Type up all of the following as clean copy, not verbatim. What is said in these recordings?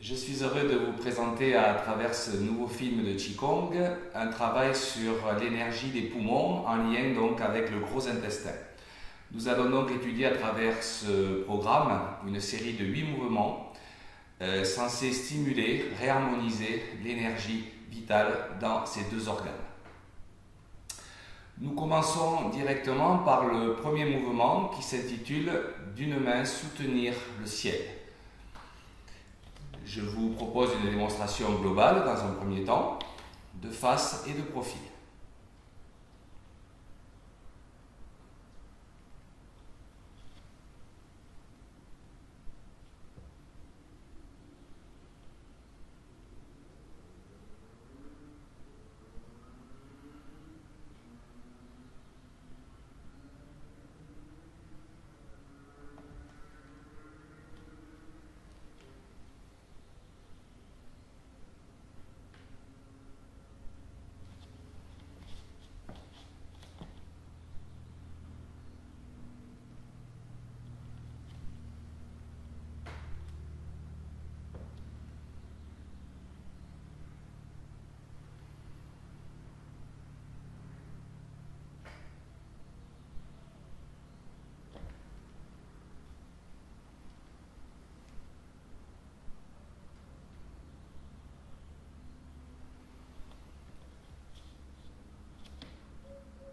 Je suis heureux de vous présenter à travers ce nouveau film de Qigong un travail sur l'énergie des poumons en lien donc avec le gros intestin. Nous allons donc étudier à travers ce programme une série de 8 mouvements censés stimuler, réharmoniser l'énergie vitale dans ces deux organes. Nous commençons directement par le premier mouvement qui s'intitule « D'une main soutenir le ciel ». Je vous propose une démonstration globale dans un premier temps, de face et de profil.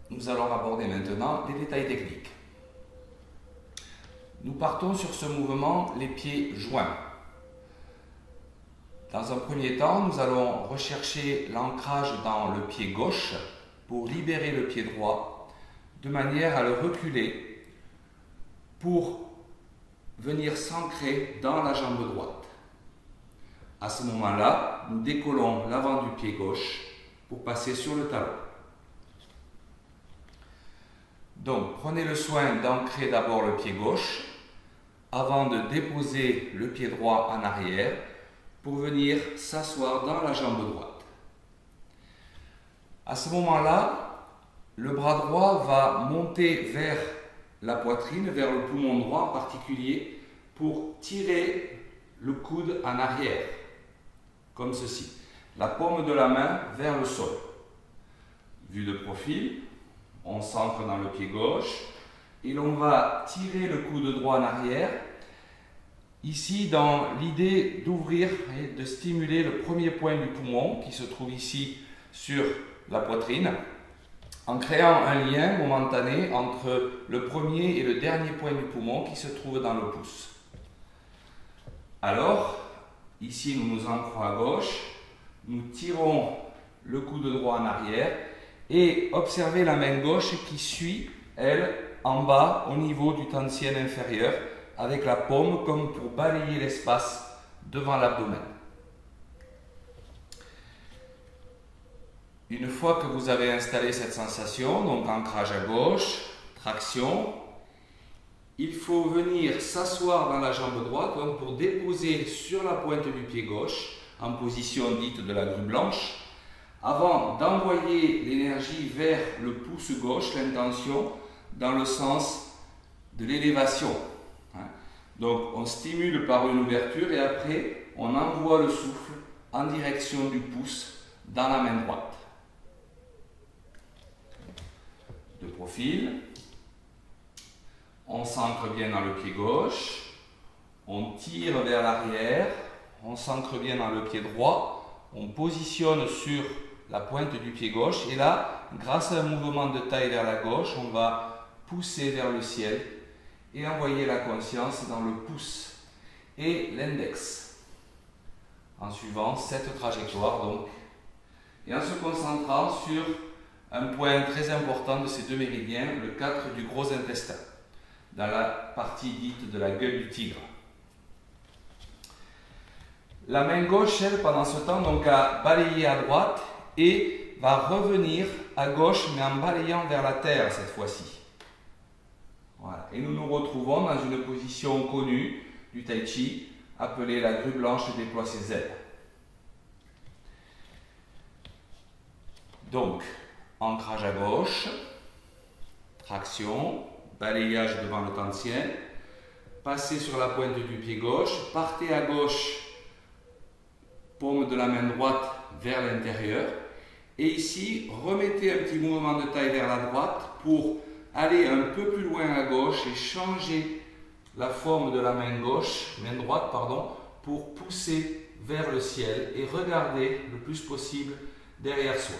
Nous allons aborder maintenant les détails techniques. Nous partons sur ce mouvement les pieds joints. Dans un premier temps, nous allons rechercher l'ancrage dans le pied gauche pour libérer le pied droit, de manière à le reculer pour venir s'ancrer dans la jambe droite. À ce moment-là, nous décollons l'avant du pied gauche pour passer sur le talon. Donc, prenez le soin d'ancrer d'abord le pied gauche avant de déposer le pied droit en arrière pour venir s'asseoir dans la jambe droite. À ce moment-là, le bras droit va monter vers la poitrine, vers le poumon droit en particulier, pour tirer le coude en arrière, comme ceci. La paume de la main vers le sol. Vue de profil. On s'ancre dans le pied gauche et l'on va tirer le coude droit en arrière, ici dans l'idée d'ouvrir et de stimuler le premier point du poumon qui se trouve ici sur la poitrine, en créant un lien momentané entre le premier et le dernier point du poumon qui se trouve dans le pouce. Alors, ici nous nous ancrons à gauche, nous tirons le coude droit en arrière, et observez la main gauche qui suit, elle, en bas, au niveau du tantien inférieur, avec la paume comme pour balayer l'espace devant l'abdomen. Une fois que vous avez installé cette sensation, donc ancrage à gauche, traction, il faut venir s'asseoir dans la jambe droite donc pour déposer sur la pointe du pied gauche, en position dite de la grue blanche, avant d'envoyer l'énergie vers le pouce gauche, l'intention, dans le sens de l'élévation. Donc on stimule par une ouverture et après on envoie le souffle en direction du pouce dans la main droite. De profil, on s'ancre bien dans le pied gauche, on tire vers l'arrière, on s'ancre bien dans le pied droit, on positionne sur la pointe du pied gauche et là, grâce à un mouvement de taille vers la gauche, on va pousser vers le ciel et envoyer la conscience dans le pouce et l'index en suivant cette trajectoire donc et en se concentrant sur un point très important de ces deux méridiens, le 4 du gros intestin, dans la partie dite de la gueule du tigre. La main gauche, elle, pendant ce temps, donc, a balayé à droite et va revenir à gauche, mais en balayant vers la terre cette fois-ci. Voilà. Et nous nous retrouvons dans une position connue du Tai Chi, appelée la grue blanche déploie ses ailes. Donc, ancrage à gauche, traction, balayage devant le tantien, passez sur la pointe du pied gauche, partez à gauche paume de la main droite vers l'intérieur. Et ici, remettez un petit mouvement de taille vers la droite pour aller un peu plus loin à gauche et changer la forme de la main droite, pour pousser vers le ciel et regarder le plus possible derrière soi.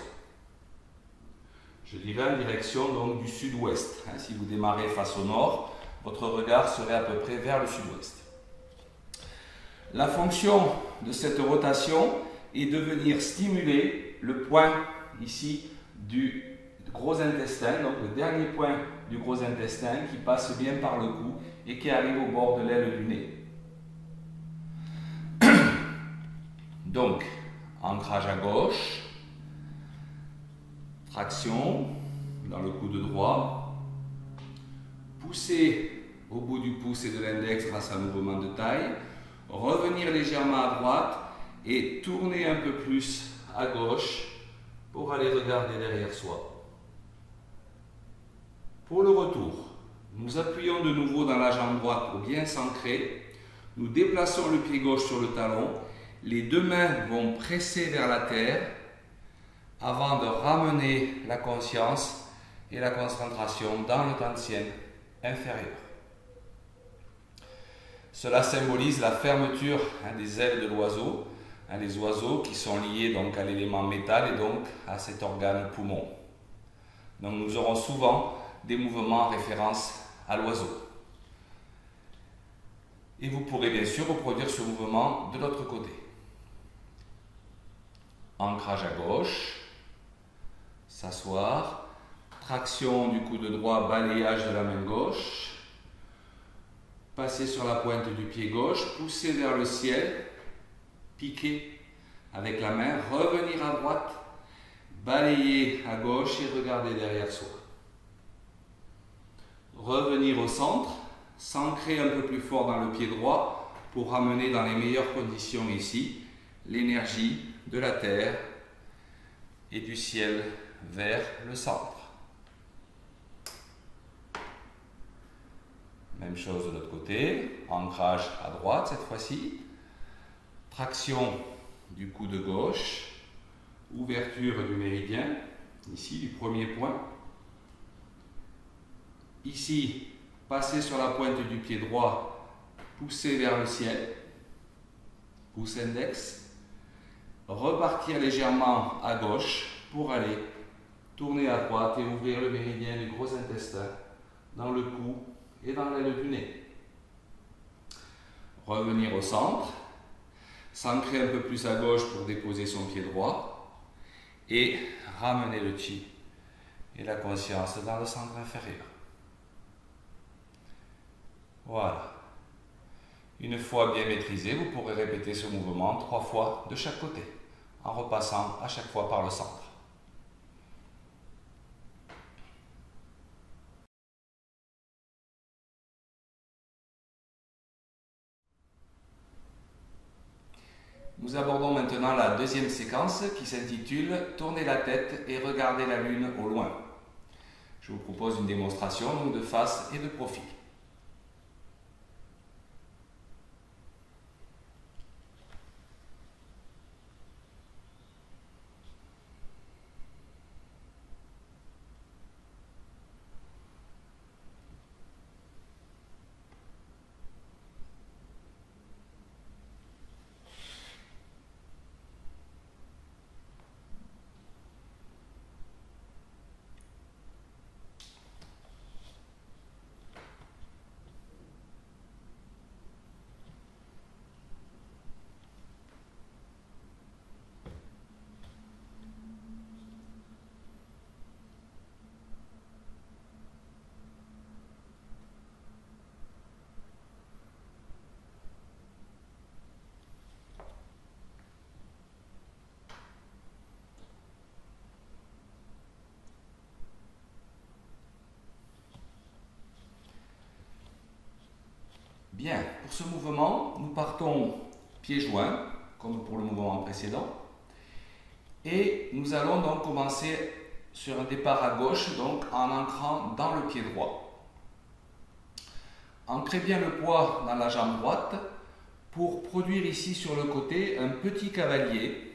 Je dirais en direction donc du sud-ouest. Si vous démarrez face au nord, votre regard serait à peu près vers le sud-ouest. La fonction de cette rotation est de venir stimuler le point ici du gros intestin, donc le dernier point du gros intestin qui passe bien par le cou et qui arrive au bord de l'aile du nez. Donc, ancrage à gauche, traction dans le coude droit, pousser au bout du pouce et de l'index grâce à un mouvement de taille, revenir légèrement à droite et tourner un peu plus à gauche pour aller regarder derrière soi. Pour le retour, nous appuyons de nouveau dans la jambe droite pour bien s'ancrer. Nous déplaçons le pied gauche sur le talon. Les deux mains vont presser vers la terre avant de ramener la conscience et la concentration dans le tantien inférieur. Cela symbolise la fermeture des ailes de l'oiseau, les oiseaux qui sont liés donc à l'élément métal et donc à cet organe poumon. Donc nous aurons souvent des mouvements en référence à l'oiseau. Et vous pourrez bien sûr reproduire ce mouvement de l'autre côté. Ancrage à gauche, s'asseoir, traction du coude droit, balayage de la main gauche, passer sur la pointe du pied gauche, pousser vers le ciel, piquer avec la main, revenir à droite, balayer à gauche et regarder derrière soi. Revenir au centre, s'ancrer un peu plus fort dans le pied droit pour ramener dans les meilleures conditions ici l'énergie de la terre et du ciel vers le centre. Même chose de l'autre côté, ancrage à droite cette fois-ci, traction du coude gauche, ouverture du méridien, ici du premier point. Ici, passer sur la pointe du pied droit, pousser vers le ciel, pouce index, repartir légèrement à gauche pour aller tourner à droite et ouvrir le méridien du gros intestin dans le cou et dans l'aile du nez. Revenir au centre, s'ancrer un peu plus à gauche pour déposer son pied droit et ramener le chi et la conscience dans le centre inférieur. Voilà. Une fois bien maîtrisé, vous pourrez répéter ce mouvement 3 fois de chaque côté, en repassant à chaque fois par le centre. Nous abordons maintenant la deuxième séquence qui s'intitule « Tourner la tête et regarder la lune au loin ». Je vous propose une démonstration donc de face et de profil. Bien, pour ce mouvement, nous partons pieds joints, comme pour le mouvement précédent. Et nous allons donc commencer sur un départ à gauche, donc en ancrant dans le pied droit. Ancrez bien le poids dans la jambe droite pour produire ici sur le côté un petit cavalier.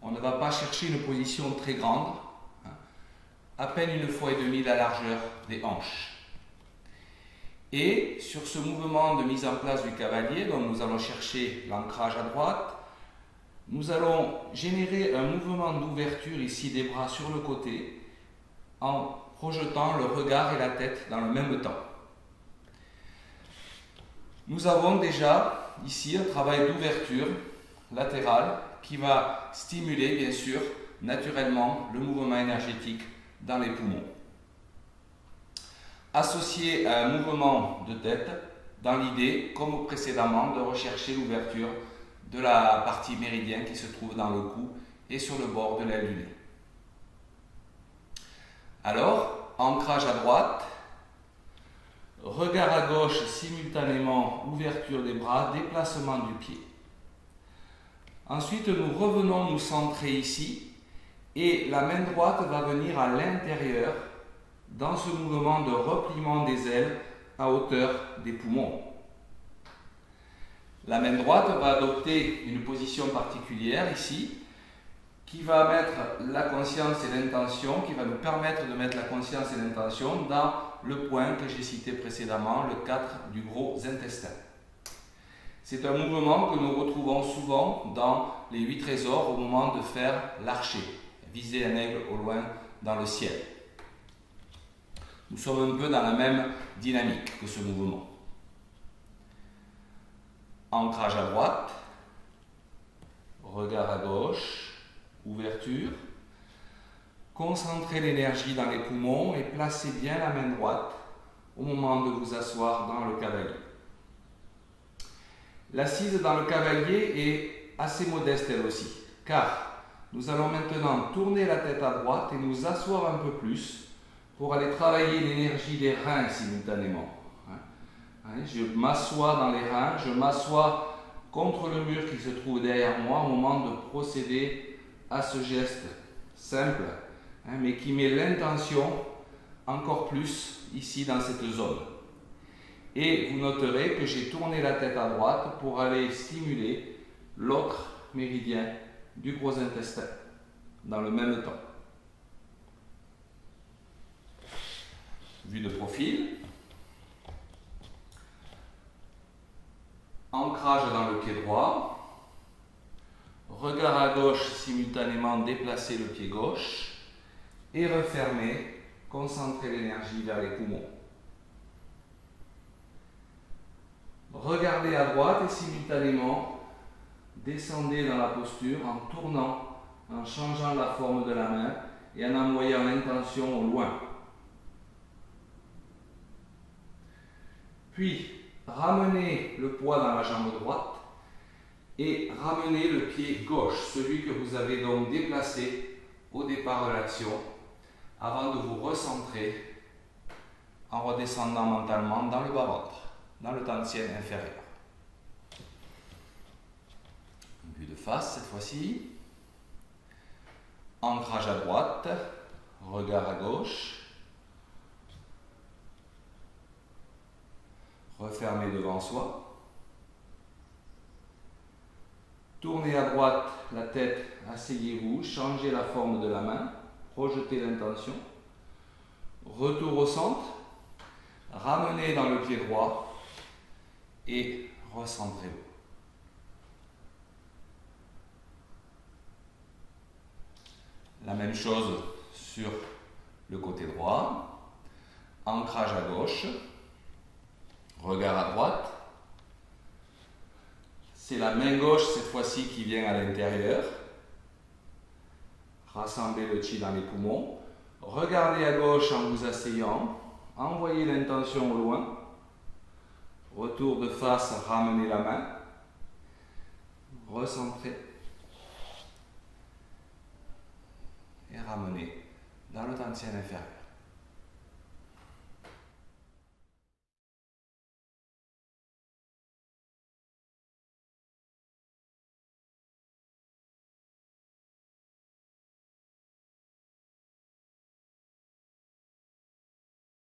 On ne va pas chercher une position très grande, à peine 1,5 fois la largeur des hanches. Et sur ce mouvement de mise en place du cavalier, dont nous allons chercher l'ancrage à droite, nous allons générer un mouvement d'ouverture ici des bras sur le côté en projetant le regard et la tête dans le même temps. Nous avons déjà ici un travail d'ouverture latérale qui va stimuler bien sûr naturellement le mouvement énergétique dans les poumons. Associé à un mouvement de tête dans l'idée, comme précédemment, de rechercher l'ouverture de la partie méridienne qui se trouve dans le cou et sur le bord de l'aile du nez. Alors, ancrage à droite, regard à gauche simultanément, ouverture des bras, déplacement du pied. Ensuite, nous revenons nous centrer ici et la main droite va venir à l'intérieur dans ce mouvement de repliement des ailes à hauteur des poumons. La main droite va adopter une position particulière ici qui va mettre la conscience et l'intention, qui va nous permettre de mettre la conscience et l'intention dans le point que j'ai cité précédemment, le 4 du gros intestin. C'est un mouvement que nous retrouvons souvent dans les 8 trésors au moment de faire l'archer, viser un aigle au loin dans le ciel. Nous sommes un peu dans la même dynamique que ce mouvement. Ancrage à droite, regard à gauche, ouverture. Concentrez l'énergie dans les poumons et placez bien la main droite au moment de vous asseoir dans le cavalier. L'assise dans le cavalier est assez modeste elle aussi, car nous allons maintenant tourner la tête à droite et nous asseoir un peu plus pour aller travailler l'énergie des reins simultanément. Je m'assois dans les reins, je m'assois contre le mur qui se trouve derrière moi au moment de procéder à ce geste simple, mais qui met l'intention encore plus ici dans cette zone. Et vous noterez que j'ai tourné la tête à droite pour aller stimuler l'autre méridien du gros intestin dans le même temps. Vue de profil. Ancrage dans le pied droit. Regard à gauche, simultanément déplacer le pied gauche. Et refermer, concentrer l'énergie vers les poumons. Regardez à droite et simultanément descendez dans la posture en tournant, en changeant la forme de la main et en envoyant l'intention au loin. Puis, ramenez le poids dans la jambe droite et ramenez le pied gauche, celui que vous avez donc déplacé au départ de l'action, avant de vous recentrer en redescendant mentalement dans le bas-ventre, dans le dantian inférieur. Vue de face cette fois-ci. Ancrage à droite, regard à gauche. Refermez devant soi. Tournez à droite la tête, asseyez-vous, changez la forme de la main, projetez l'intention. Retour au centre, ramenez dans le pied droit et recentrez-vous. La même chose sur le côté droit, ancrage à gauche. Regard à droite. C'est la main gauche cette fois-ci qui vient à l'intérieur. Rassemblez le chi dans les poumons. Regardez à gauche en vous asseyant. Envoyez l'intention au loin. Retour de face, ramenez la main. Recentrez. Et ramenez dans le dantian inférieur.